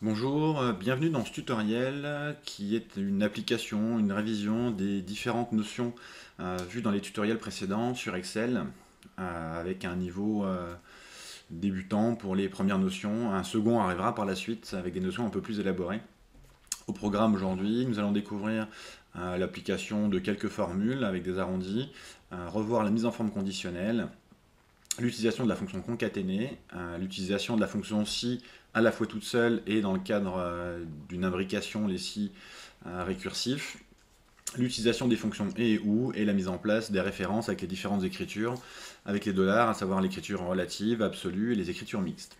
Bonjour, bienvenue dans ce tutoriel qui est une application, une révision des différentes notions vues dans les tutoriels précédents sur Excel avec un niveau débutant pour les premières notions. Un second arrivera par la suite avec des notions un peu plus élaborées. Au programme aujourd'hui, nous allons découvrir l'application de quelques formules avec des arrondis, revoir la mise en forme conditionnelle, l'utilisation de la fonction concaténée, l'utilisation de la fonction si à la fois toute seule et dans le cadre d'une imbrication, les si récursifs, l'utilisation des fonctions et ou et la mise en place des références avec les différentes écritures, avec les dollars, à savoir l'écriture relative, absolue et les écritures mixtes.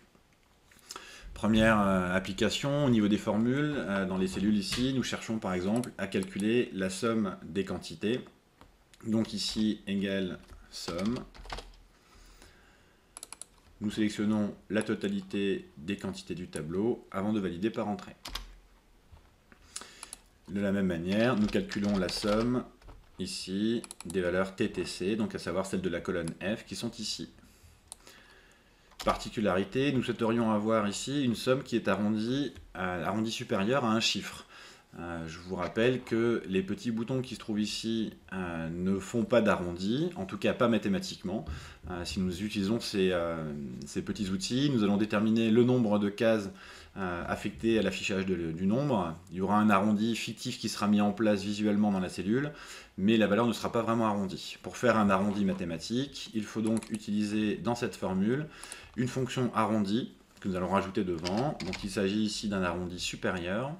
Première application au niveau des formules, dans les cellules ici, nous cherchons par exemple à calculer la somme des quantités. Donc ici égale somme. Nous sélectionnons la totalité des quantités du tableau avant de valider par entrée. De la même manière, nous calculons la somme ici des valeurs TTC, donc à savoir celles de la colonne F qui sont ici. Particularité, nous souhaiterions avoir ici une somme qui est arrondie supérieure à un chiffre. Je vous rappelle que les petits boutons qui se trouvent ici ne font pas d'arrondi, en tout cas pas mathématiquement. Si nous utilisons ces petits outils, nous allons déterminer le nombre de cases affectées à l'affichage du nombre. Il y aura un arrondi fictif qui sera mis en place visuellement dans la cellule, mais la valeur ne sera pas vraiment arrondie. Pour faire un arrondi mathématique, il faut donc utiliser dans cette formule une fonction arrondie que nous allons rajouter devant. Donc il s'agit ici d'un arrondi supérieur.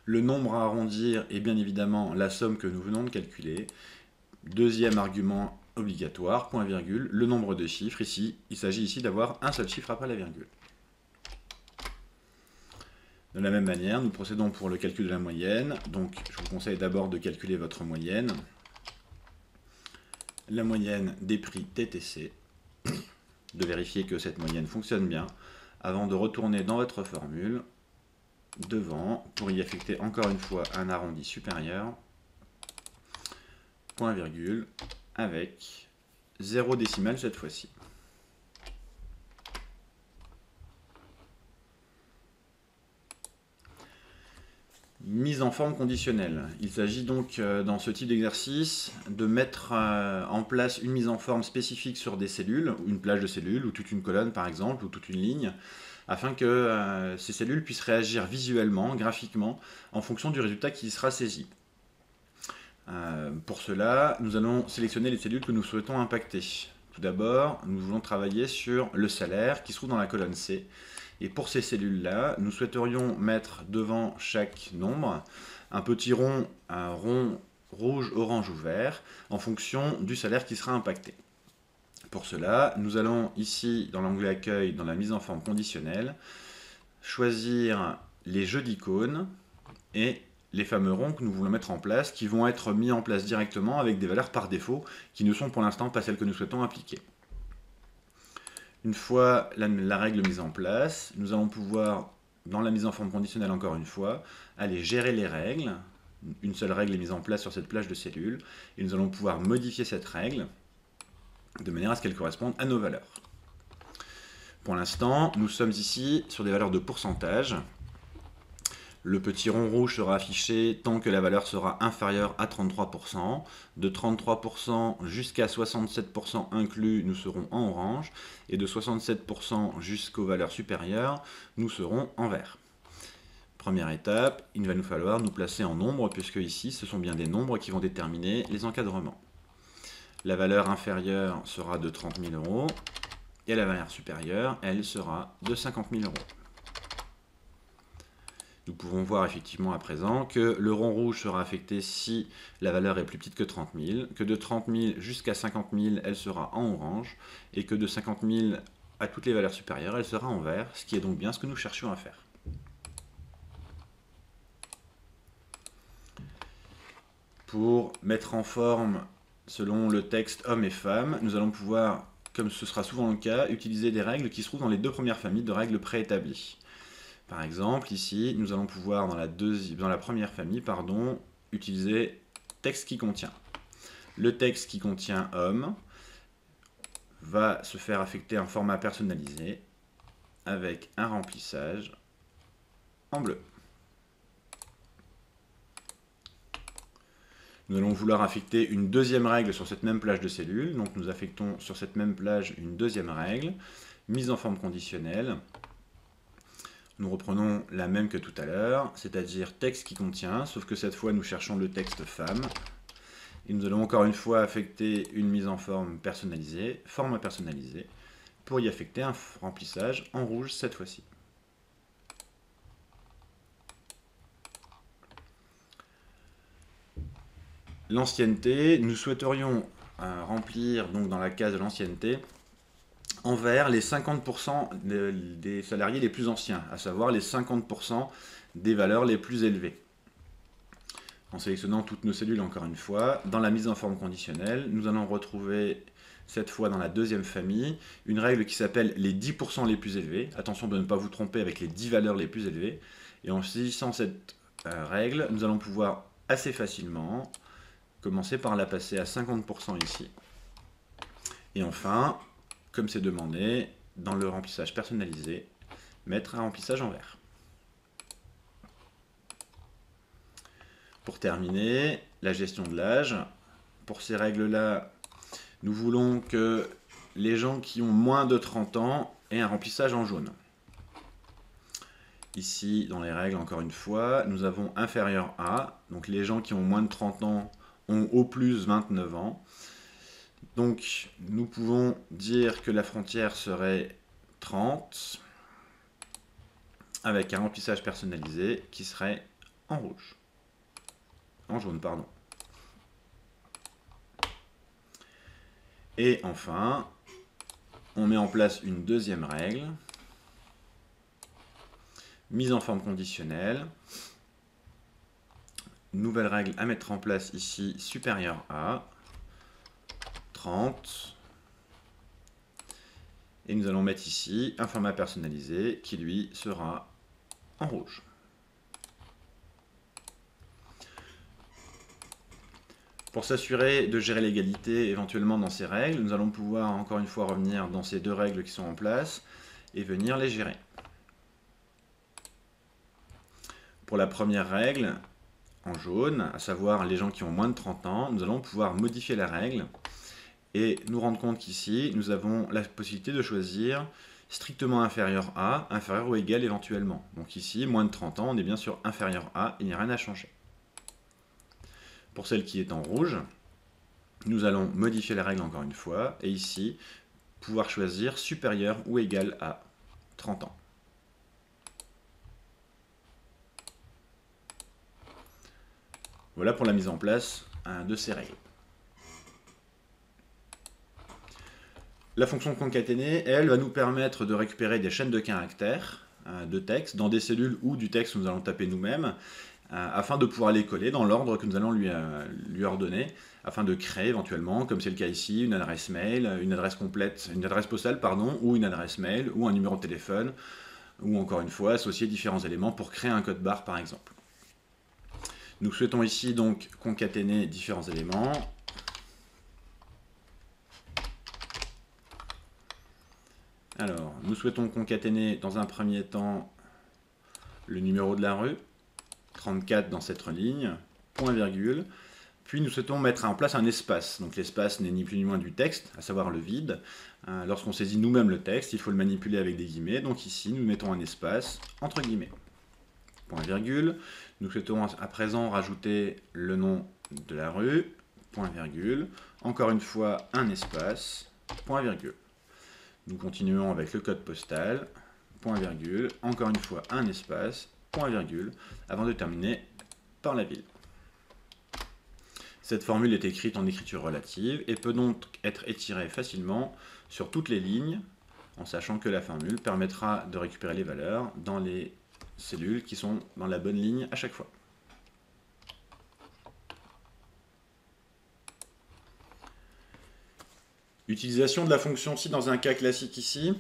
Le nombre à arrondir est bien évidemment la somme que nous venons de calculer. Deuxième argument obligatoire, point virgule, le nombre de chiffres. Ici, il s'agit ici d'avoir un seul chiffre après la virgule. De la même manière, nous procédons pour le calcul de la moyenne. Donc, je vous conseille d'abord de calculer votre moyenne. La moyenne des prix TTC. De vérifier que cette moyenne fonctionne bien avant de retourner dans votre formule devant pour y affecter encore une fois un arrondi supérieur, point virgule, avec 0 décimale cette fois-ci. Mise en forme conditionnelle. Il s'agit donc dans ce type d'exercice de mettre en place une mise en forme spécifique sur des cellules, une plage de cellules, ou toute une colonne par exemple, ou toute une ligne, afin que ces cellules puissent réagir visuellement, graphiquement, en fonction du résultat qui sera saisi. Pour cela, nous allons sélectionner les cellules que nous souhaitons impacter. Tout d'abord, nous voulons travailler sur le salaire qui se trouve dans la colonne C. Et pour ces cellules-là, nous souhaiterions mettre devant chaque nombre un petit rond, rouge, orange ou vert, en fonction du salaire qui sera impacté. Pour cela, nous allons ici, dans l'onglet Accueil, dans la mise en forme conditionnelle, choisir les jeux d'icônes et les fameux ronds que nous voulons mettre en place, qui vont être mis en place directement avec des valeurs par défaut, qui ne sont pour l'instant pas celles que nous souhaitons appliquer. Une fois la règle mise en place, nous allons pouvoir, dans la mise en forme conditionnelle encore une fois, aller gérer les règles. Une seule règle est mise en place sur cette plage de cellules, et nous allons pouvoir modifier cette règle de manière à ce qu'elle corresponde à nos valeurs. Pour l'instant, nous sommes ici sur des valeurs de pourcentage. Le petit rond rouge sera affiché tant que la valeur sera inférieure à 33%. De 33% jusqu'à 67% inclus, nous serons en orange. Et de 67% jusqu'aux valeurs supérieures, nous serons en vert. Première étape, il va nous falloir nous placer en nombre, puisque ici, ce sont bien des nombres qui vont déterminer les encadrements. La valeur inférieure sera de 30 000 euros. Et la valeur supérieure, elle, sera de 50 000 euros. Nous pouvons voir effectivement à présent que le rond rouge sera affecté si la valeur est plus petite que 30 000, que de 30 000 jusqu'à 50 000, elle sera en orange, et que de 50 000 à toutes les valeurs supérieures, elle sera en vert, ce qui est donc bien ce que nous cherchions à faire. Pour mettre en forme, selon le texte hommes et femmes, nous allons pouvoir, comme ce sera souvent le cas, utiliser des règles qui se trouvent dans les deux premières familles de règles préétablies. Par exemple, ici, nous allons pouvoir, dans la première famille, utiliser texte qui contient. Le texte qui contient homme va se faire affecter un format personnalisé avec un remplissage en bleu. Nous allons vouloir affecter une deuxième règle sur cette même plage de cellules. Donc nous affectons sur cette même plage une deuxième règle, mise en forme conditionnelle. Nous reprenons la même que tout à l'heure, c'est-à-dire texte qui contient, sauf que cette fois nous cherchons le texte femme. Et nous allons encore une fois affecter une mise en forme personnalisée, forme personnalisée, pour y affecter un remplissage en rouge cette fois-ci. L'ancienneté, nous souhaiterions remplir donc dans la case de l'ancienneté en vert les 50% des salariés les plus anciens, à savoir les 50% des valeurs les plus élevées. En sélectionnant toutes nos cellules encore une fois, dans la mise en forme conditionnelle, nous allons retrouver cette fois dans la deuxième famille une règle qui s'appelle les 10% les plus élevés. Attention de ne pas vous tromper avec les 10 valeurs les plus élevées. Et en saisissant cette règle, nous allons pouvoir assez facilement commencer par la passer à 50% ici. Et enfin, comme c'est demandé, dans le remplissage personnalisé, mettre un remplissage en vert. Pour terminer, la gestion de l'âge. Pour ces règles-là, nous voulons que les gens qui ont moins de 30 ans aient un remplissage en jaune. Ici, dans les règles, encore une fois, nous avons inférieur à. Donc les gens qui ont moins de 30 ans ont au plus 29 ans. Donc nous pouvons dire que la frontière serait 30 avec un remplissage personnalisé qui serait en rouge. En jaune, pardon. Et enfin, on met en place une deuxième règle, mise en forme conditionnelle. Nouvelle règle à mettre en place ici, supérieure à 30. Et nous allons mettre ici un format personnalisé qui lui sera en rouge. Pour s'assurer de gérer l'égalité éventuellement dans ces règles, nous allons pouvoir encore une fois revenir dans ces deux règles qui sont en place et venir les gérer. Pour la première règle, en jaune, à savoir les gens qui ont moins de 30 ans, nous allons pouvoir modifier la règle et nous rendre compte qu'ici, nous avons la possibilité de choisir strictement inférieur à, inférieur ou égal éventuellement. Donc ici, moins de 30 ans, on est bien sûr inférieur à, il n'y a rien à changer. Pour celle qui est en rouge, nous allons modifier la règle encore une fois, et ici, pouvoir choisir supérieur ou égal à 30 ans. Voilà pour la mise en place de ces règles. La fonction concaténée, elle, va nous permettre de récupérer des chaînes de caractères de texte dans des cellules ou du texte que nous allons taper nous-mêmes, afin de pouvoir les coller dans l'ordre que nous allons lui ordonner, afin de créer éventuellement, comme c'est le cas ici, une adresse mail, une adresse complète, une adresse postale, pardon, ou une adresse mail, ou un numéro de téléphone, ou encore une fois, associer différents éléments pour créer un code barre par exemple. Nous souhaitons ici donc concaténer différents éléments. Alors, nous souhaitons concaténer dans un premier temps le numéro de la rue, 34 dans cette ligne, point virgule, puis nous souhaitons mettre en place un espace. Donc l'espace n'est ni plus ni moins du texte, à savoir le vide. Lorsqu'on saisit nous-mêmes le texte, il faut le manipuler avec des guillemets, donc ici nous mettons un espace entre guillemets. Point virgule, nous souhaitons à présent rajouter le nom de la rue, point virgule, encore une fois un espace, point virgule. Nous continuons avec le code postal, point virgule, encore une fois un espace, point virgule, avant de terminer par la ville. Cette formule est écrite en écriture relative et peut donc être étirée facilement sur toutes les lignes, en sachant que la formule permettra de récupérer les valeurs dans les cellules qui sont dans la bonne ligne à chaque fois. Utilisation de la fonction si dans un cas classique ici.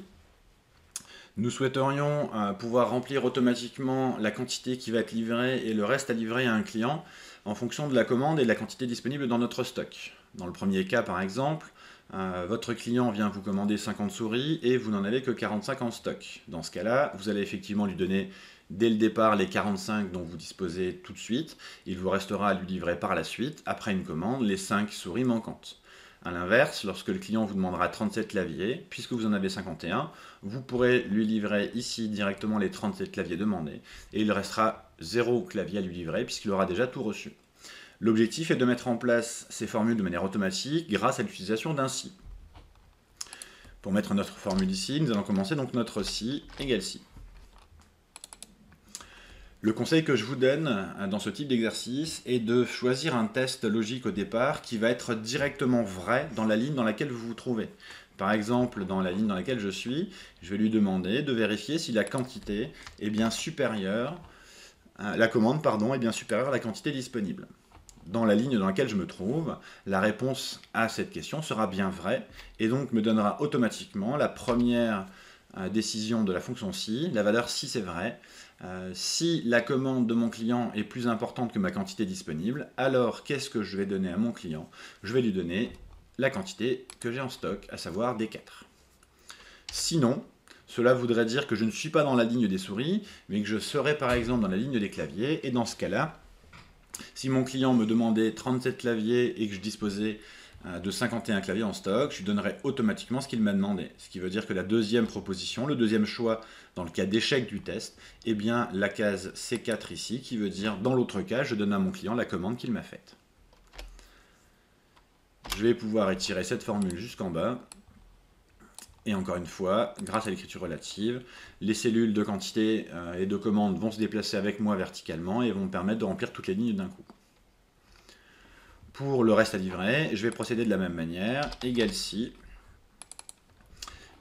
Nous souhaiterions pouvoir remplir automatiquement la quantité qui va être livrée et le reste à livrer à un client en fonction de la commande et de la quantité disponible dans notre stock. Dans le premier cas par exemple, votre client vient vous commander 50 souris et vous n'en avez que 45 en stock. Dans ce cas-là, vous allez effectivement lui donner dès le départ les 45 dont vous disposez tout de suite. Il vous restera à lui livrer par la suite, après une commande, les 5 souris manquantes. A l'inverse, lorsque le client vous demandera 37 claviers, puisque vous en avez 51, vous pourrez lui livrer ici directement les 37 claviers demandés et il restera 0 clavier à lui livrer puisqu'il aura déjà tout reçu. L'objectif est de mettre en place ces formules de manière automatique grâce à l'utilisation d'un si. Pour mettre notre formule ici, nous allons commencer donc notre si égale si. Le conseil que je vous donne dans ce type d'exercice est de choisir un test logique au départ qui va être directement vrai dans la ligne dans laquelle vous vous trouvez. Par exemple, dans la ligne dans laquelle je suis, je vais lui demander de vérifier si la quantité est bien supérieure, la commande est bien supérieure à la quantité disponible. Dans la ligne dans laquelle je me trouve, la réponse à cette question sera bien vraie et donc me donnera automatiquement la première décision de la fonction si, la valeur si c'est vrai. Si la commande de mon client est plus importante que ma quantité disponible, alors qu'est-ce que je vais donner à mon client? Je vais lui donner la quantité que j'ai en stock, à savoir D4. Sinon, cela voudrait dire que je ne suis pas dans la ligne des souris, mais que je serais par exemple dans la ligne des claviers, et dans ce cas-là, si mon client me demandait 37 claviers et que je disposais de 51 claviers en stock, je lui donnerais automatiquement ce qu'il m'a demandé. Ce qui veut dire que la deuxième proposition, le deuxième choix dans le cas d'échec du test, est bien la case C4 ici, qui veut dire dans l'autre cas, je donne à mon client la commande qu'il m'a faite. Je vais pouvoir étirer cette formule jusqu'en bas. Et encore une fois, grâce à l'écriture relative, les cellules de quantité et de commande vont se déplacer avec moi verticalement et vont me permettre de remplir toutes les lignes d'un coup. Pour le reste à livrer, je vais procéder de la même manière, égale si,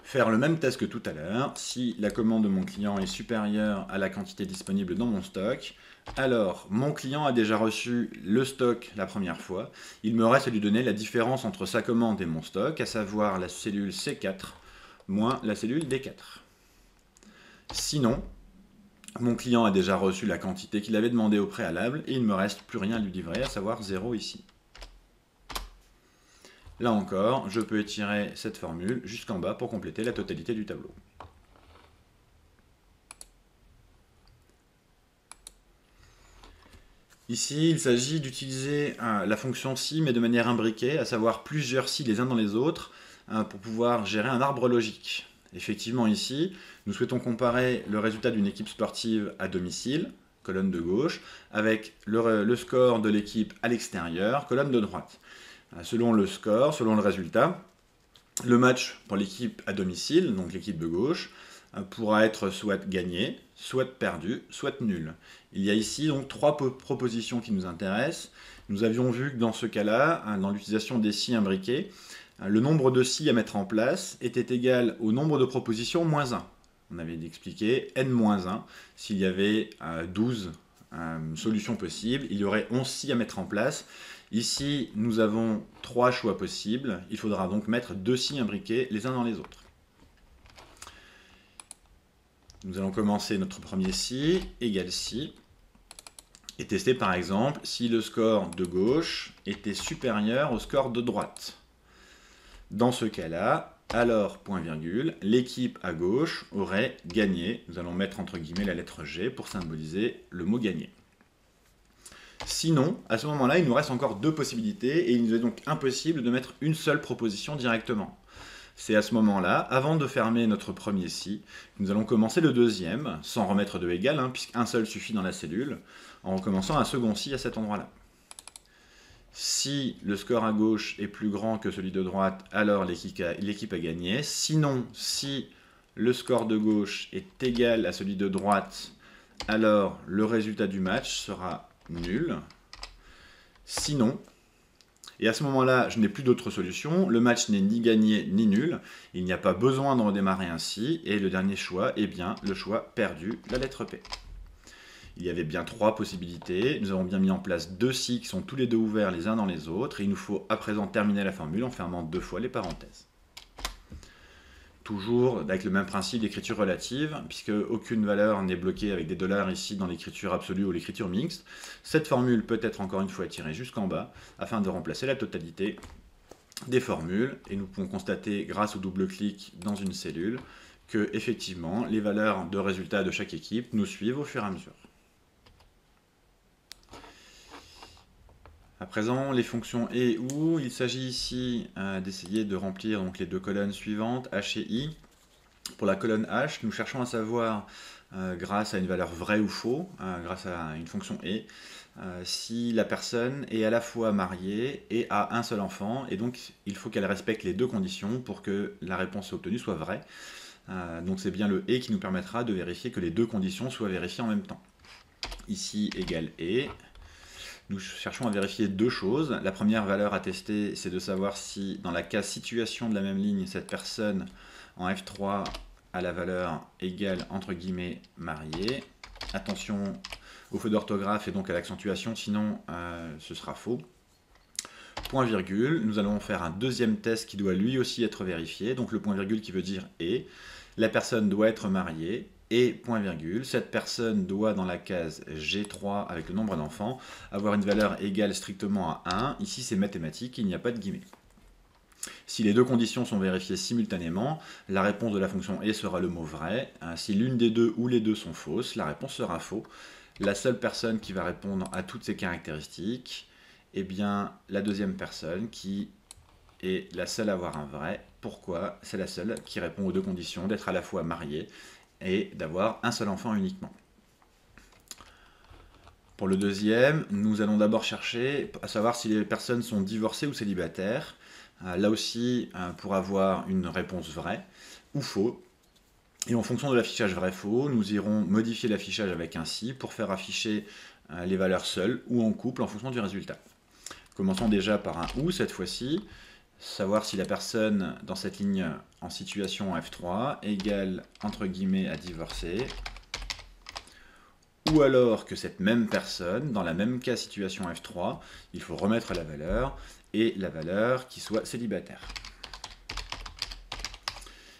faire le même test que tout à l'heure. Si la commande de mon client est supérieure à la quantité disponible dans mon stock, alors mon client a déjà reçu le stock la première fois. Il me reste à lui donner la différence entre sa commande et mon stock, à savoir la cellule C4 moins la cellule D4. Sinon, mon client a déjà reçu la quantité qu'il avait demandé au préalable et il ne me reste plus rien à lui livrer, à savoir 0 ici. Là encore, je peux étirer cette formule jusqu'en bas pour compléter la totalité du tableau. Ici, il s'agit d'utiliser la fonction si, mais de manière imbriquée, à savoir plusieurs si les uns dans les autres, pour pouvoir gérer un arbre logique. Effectivement, ici, nous souhaitons comparer le résultat d'une équipe sportive à domicile, colonne de gauche, avec le score de l'équipe à l'extérieur, colonne de droite. Selon le score, selon le résultat, le match pour l'équipe à domicile, donc l'équipe de gauche, pourra être soit gagné, soit perdu, soit nul. Il y a ici donc trois propositions qui nous intéressent. Nous avions vu que dans ce cas-là, dans l'utilisation des si imbriqués, le nombre de si à mettre en place était égal au nombre de propositions moins 1. On avait expliqué n-1. S'il y avait 12 solutions possibles, il y aurait 11 si à mettre en place. Ici, nous avons 3 choix possibles. Il faudra donc mettre 2 si imbriqués les uns dans les autres. Nous allons commencer notre premier si, égale si, et tester par exemple si le score de gauche était supérieur au score de droite. Dans ce cas-là, alors, point virgule, l'équipe à gauche aurait gagné. Nous allons mettre entre guillemets la lettre G pour symboliser le mot gagner. Sinon, à ce moment-là, il nous reste encore 2 possibilités et il nous est donc impossible de mettre une seule proposition directement. C'est à ce moment-là, avant de fermer notre premier si, que nous allons commencer le deuxième, sans remettre de égal, puisqu'un seul suffit dans la cellule, en recommençant un second si à cet endroit-là. Si le score à gauche est plus grand que celui de droite, alors l'équipe a gagné. Sinon, si le score de gauche est égal à celui de droite, alors le résultat du match sera nul. Sinon, et à ce moment-là, je n'ai plus d'autre solution, le match n'est ni gagné ni nul, il n'y a pas besoin de redémarrer ainsi, et le dernier choix est bien le choix perdu, la lettre P. Il y avait bien 3 possibilités, nous avons bien mis en place 2 si qui sont tous les deux ouverts les uns dans les autres, et il nous faut à présent terminer la formule en fermant 2 fois les parenthèses. Toujours avec le même principe d'écriture relative, puisque aucune valeur n'est bloquée avec des dollars ici dans l'écriture absolue ou l'écriture mixte. Cette formule peut être encore une fois tirée jusqu'en bas, afin de remplacer la totalité des formules et nous pouvons constater grâce au double-clic dans une cellule que effectivement les valeurs de résultats de chaque équipe nous suivent au fur et à mesure. À présent, les fonctions et ou, il s'agit ici d'essayer de remplir donc, les deux colonnes suivantes, h et i. Pour la colonne h, nous cherchons à savoir, grâce à une valeur vraie ou faux, grâce à une fonction et, si la personne est à la fois mariée et a un seul enfant, et donc il faut qu'elle respecte les deux conditions pour que la réponse obtenue soit vraie. Donc c'est bien le et qui nous permettra de vérifier que les deux conditions soient vérifiées en même temps. Ici égale et. Nous cherchons à vérifier deux choses. La première valeur à tester, c'est de savoir si dans la case situation de la même ligne, cette personne en F3 a la valeur égale entre guillemets mariée. Attention au feu d'orthographe et donc à l'accentuation, sinon ce sera faux. Point virgule, nous allons faire un deuxième test qui doit lui aussi être vérifié, donc le point virgule qui veut dire et. La personne doit être mariée et point virgule, cette personne doit dans la case G3 avec le nombre d'enfants avoir une valeur égale strictement à 1. Ici c'est mathématique, il n'y a pas de guillemets. Si les deux conditions sont vérifiées simultanément, la réponse de la fonction et sera le mot vrai. Si l'une des deux ou les deux sont fausses, la réponse sera faux. La seule personne qui va répondre à toutes ces caractéristiques, eh bien la deuxième personne qui est la seule à avoir un vrai. Pourquoi? C'est la seule qui répond aux deux conditions d'être à la fois mariée et d'avoir un seul enfant uniquement. Pour le deuxième, nous allons d'abord chercher à savoir si les personnes sont divorcées ou célibataires. Là aussi, pour avoir une réponse vraie ou faux. Et en fonction de l'affichage vrai-faux, nous irons modifier l'affichage avec un si pour faire afficher les valeurs seules ou en couple en fonction du résultat. Commençons déjà par un ou cette fois-ci. Savoir si la personne dans cette ligne en situation F3 égale entre guillemets à divorcer, ou alors que cette même personne, dans la même cas situation F3, il faut remettre la valeur, et la valeur qui soit célibataire.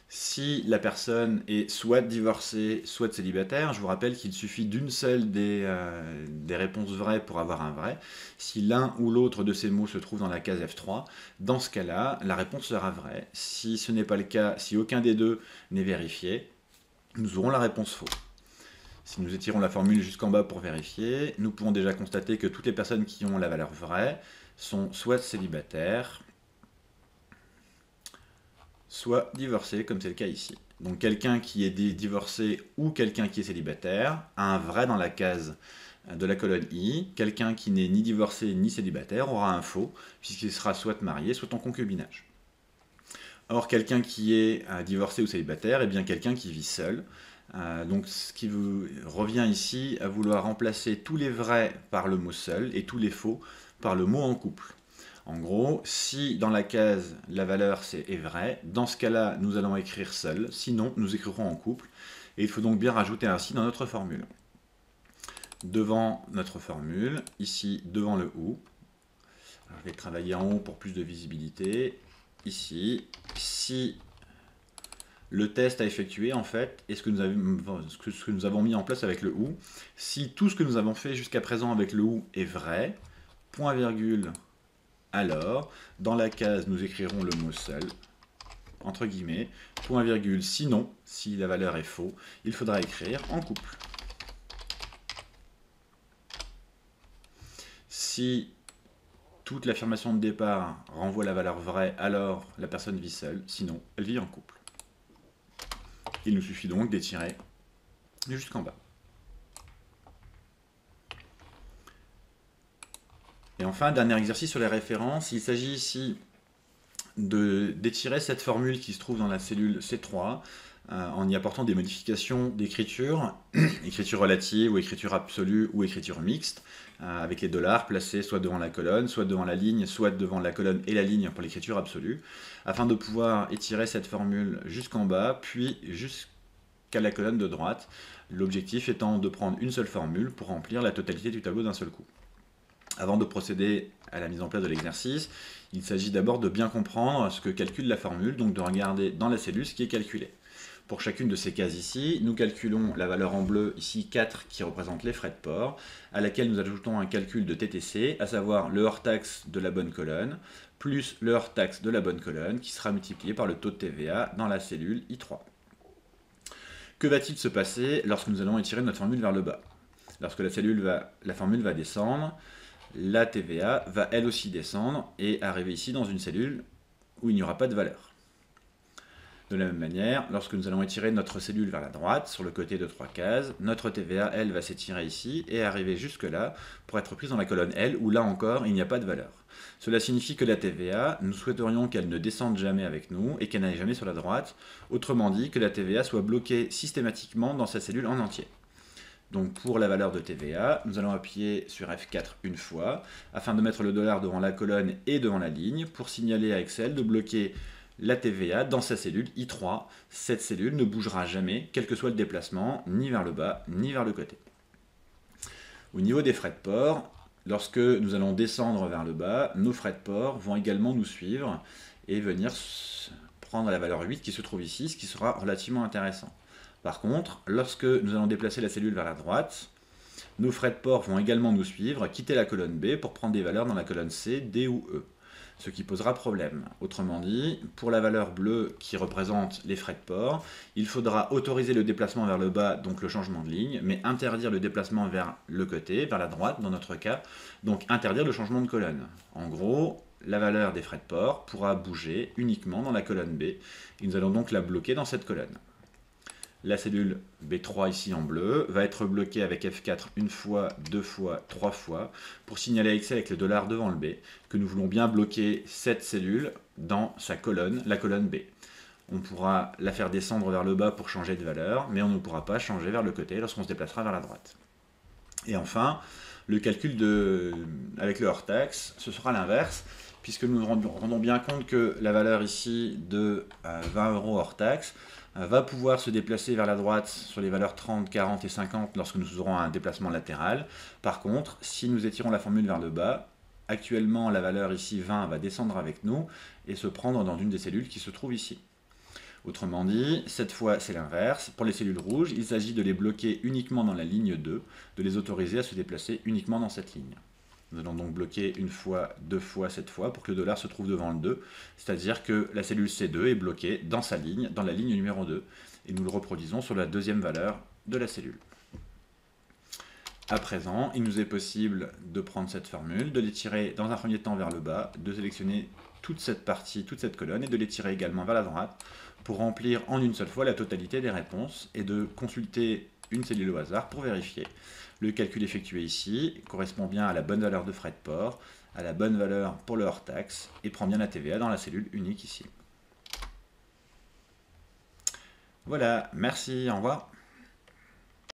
Si la personne est soit divorcée, soit célibataire, je vous rappelle qu'il suffit d'une seule des réponses vraies pour avoir un vrai. Si l'un ou l'autre de ces mots se trouve dans la case F3, dans ce cas-là, la réponse sera vraie. Si ce n'est pas le cas, si aucun des deux n'est vérifié, nous aurons la réponse faux. Si nous étirons la formule jusqu'en bas pour vérifier, nous pouvons déjà constater que toutes les personnes qui ont la valeur vraie sont soit célibataires, soit divorcé, comme c'est le cas ici. Donc quelqu'un qui est divorcé ou quelqu'un qui est célibataire a un vrai dans la case de la colonne I. Quelqu'un qui n'est ni divorcé ni célibataire aura un faux, puisqu'il sera soit marié, soit en concubinage. Or, quelqu'un qui est divorcé ou célibataire est bien quelqu'un qui vit seul. Donc ce qui revient ici à vouloir remplacer tous les vrais par le mot seul et tous les faux par le mot en couple. En gros, si dans la case la valeur est vraie, dans ce cas-là, nous allons écrire seul, sinon nous écrirons en couple. Et il faut donc bien rajouter un si dans notre formule. Devant notre formule, ici devant le ou, je vais travailler en haut pour plus de visibilité. Ici, si le test à effectuer en fait, est ce que nous avons mis en place avec le ou, si tout ce que nous avons fait jusqu'à présent avec le ou est vrai, point virgule, alors, dans la case, nous écrirons le mot seul, entre guillemets, point virgule, sinon, si la valeur est faux, il faudra écrire en couple. Si toute l'affirmation de départ renvoie la valeur vraie, alors la personne vit seule, sinon, elle vit en couple. Il nous suffit donc d'étirer jusqu'en bas. Et enfin, dernier exercice sur les références, il s'agit ici d'étirer cette formule qui se trouve dans la cellule C3 en y apportant des modifications d'écriture, écriture relative ou écriture absolue ou écriture mixte, avec les $, placés soit devant la colonne, soit devant la ligne, soit devant la colonne et la ligne pour l'écriture absolue, afin de pouvoir étirer cette formule jusqu'en bas, puis jusqu'à la colonne de droite, l'objectif étant de prendre une seule formule pour remplir la totalité du tableau d'un seul coup. Avant de procéder à la mise en place de l'exercice, il s'agit d'abord de bien comprendre ce que calcule la formule, donc de regarder dans la cellule ce qui est calculé. Pour chacune de ces cases ici, nous calculons la valeur en bleu, ici 4, qui représente les frais de port, à laquelle nous ajoutons un calcul de TTC, à savoir le hors-taxe de la bonne colonne, plus le hors-taxe de la bonne colonne qui sera multiplié par le taux de TVA dans la cellule I3. Que va-t-il se passer lorsque nous allons étirer notre formule vers le bas? Lorsque la formule va descendre, la TVA va elle aussi descendre et arriver ici dans une cellule où il n'y aura pas de valeur. De la même manière, lorsque nous allons étirer notre cellule vers la droite, sur le côté de 3 cases, notre TVA, elle, va s'étirer ici et arriver jusque là pour être prise dans la colonne L, où là encore, il n'y a pas de valeur. Cela signifie que la TVA, nous souhaiterions qu'elle ne descende jamais avec nous et qu'elle n'aille jamais sur la droite, autrement dit que la TVA soit bloquée systématiquement dans sa cellule en entier. Donc pour la valeur de TVA, nous allons appuyer sur F4 une fois, afin de mettre le dollar devant la colonne et devant la ligne, pour signaler à Excel de bloquer la TVA dans sa cellule I3. Cette cellule ne bougera jamais, quel que soit le déplacement, ni vers le bas, ni vers le côté. Au niveau des frais de port, lorsque nous allons descendre vers le bas, nos frais de port vont également nous suivre et venir prendre la valeur 8 qui se trouve ici, ce qui sera relativement intéressant. Par contre, lorsque nous allons déplacer la cellule vers la droite, nos frais de port vont également nous suivre, quitter la colonne B pour prendre des valeurs dans la colonne C, D ou E, ce qui posera problème. Autrement dit, pour la valeur bleue qui représente les frais de port, il faudra autoriser le déplacement vers le bas, donc le changement de ligne, mais interdire le déplacement vers le côté, vers la droite dans notre cas, donc interdire le changement de colonne. En gros, la valeur des frais de port pourra bouger uniquement dans la colonne B, et nous allons donc la bloquer dans cette colonne. La cellule B3 ici en bleu va être bloquée avec F4 une fois, deux fois, trois fois pour signaler à Excel avec le dollar devant le B que nous voulons bien bloquer cette cellule dans sa colonne, la colonne B. On pourra la faire descendre vers le bas pour changer de valeur, mais on ne pourra pas changer vers le côté lorsqu'on se déplacera vers la droite. Et enfin, le calcul avec le hors-taxe, ce sera l'inverse, puisque nous nous rendons bien compte que la valeur ici de 20 € hors taxe va pouvoir se déplacer vers la droite sur les valeurs 30, 40 et 50 lorsque nous aurons un déplacement latéral. Par contre, si nous étirons la formule vers le bas, actuellement la valeur ici 20 va descendre avec nous et se prendre dans une des cellules qui se trouve ici. Autrement dit, cette fois c'est l'inverse. Pour les cellules rouges, il s'agit de les bloquer uniquement dans la ligne 2, de les autoriser à se déplacer uniquement dans cette ligne. Nous allons donc bloquer une fois, deux fois, cette fois, pour que le dollar se trouve devant le 2, c'est-à-dire que la cellule C2 est bloquée dans sa ligne, dans la ligne numéro 2, et nous le reproduisons sur la deuxième valeur de la cellule. À présent, il nous est possible de prendre cette formule, de l'étirer dans un premier temps vers le bas, de sélectionner toute cette partie, toute cette colonne, et de l'étirer également vers la droite, pour remplir en une seule fois la totalité des réponses, et de consulter une cellule au hasard pour vérifier. Le calcul effectué ici correspond bien à la bonne valeur de frais de port, à la bonne valeur pour le hors-taxe, et prend bien la TVA dans la cellule unique ici. Voilà, merci, au revoir.